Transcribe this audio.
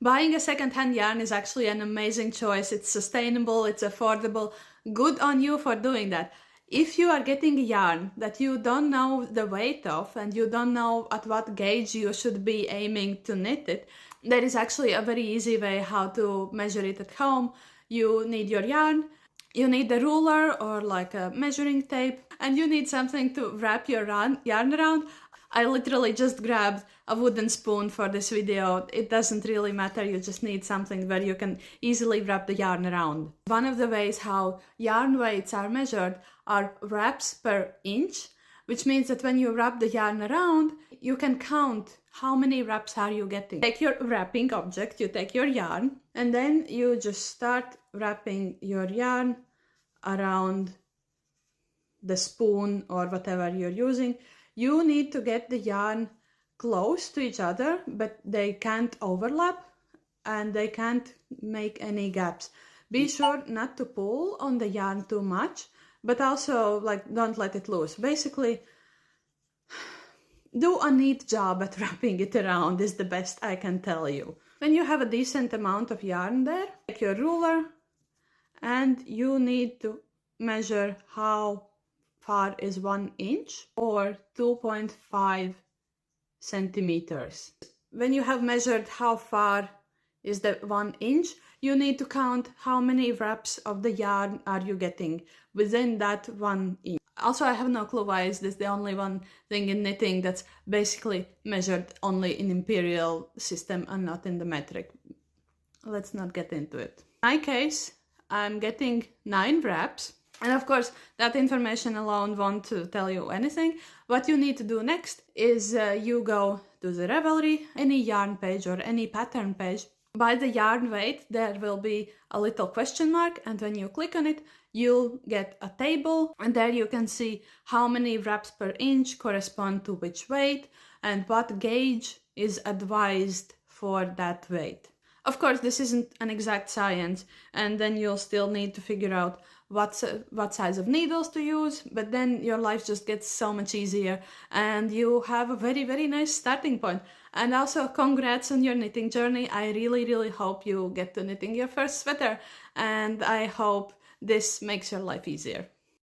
Buying a second-hand yarn is actually an amazing choice. It's sustainable, it's affordable. Good on you for doing that. If you are getting yarn that you don't know the weight of and you don't know at what gauge you should be aiming to knit it, there is actually a very easy way how to measure it at home. You need your yarn, you need a ruler or like a measuring tape, and you need something to wrap your yarn around. I literally just grabbed a wooden spoon for this video. It doesn't really matter, you just need something where you can easily wrap the yarn around. One of the ways how yarn weights are measured are wraps per inch, which means that when you wrap the yarn around, you can count how many wraps are you getting. Take your wrapping object, you take your yarn, and then you just start wrapping your yarn around the spoon or whatever you're using. You need to get the yarn close to each other, but they can't overlap and they can't make any gaps. Be sure not to pull on the yarn too much, but also like don't let it loose. Basically, do a neat job at wrapping it around is the best I can tell you. When you have a decent amount of yarn there, take your ruler and you need to measure how far is 1 inch or 2.5 centimeters. When you have measured how far is the 1 inch, you need to count how many wraps of the yarn are you getting within that 1 inch. Also, I have no clue why is this the only one thing in knitting that's basically measured only in imperial system and not in the metric. Let's not get into it. In my case, I'm getting 9 wraps. And of course, that information alone won't tell you anything. What you need to do next is you go to the Ravelry, any yarn page or any pattern page. By the yarn weight, there will be a little question mark, and when you click on it, you'll get a table, and there you can see how many wraps per inch correspond to which weight and what gauge is advised for that weight. Of course, this isn't an exact science, and then you'll still need to figure out what size of needles to use, but then your life just gets so much easier and you have a very, very nice starting point. And also, congrats on your knitting journey. I really, really hope you get to knitting your first sweater, and I hope this makes your life easier.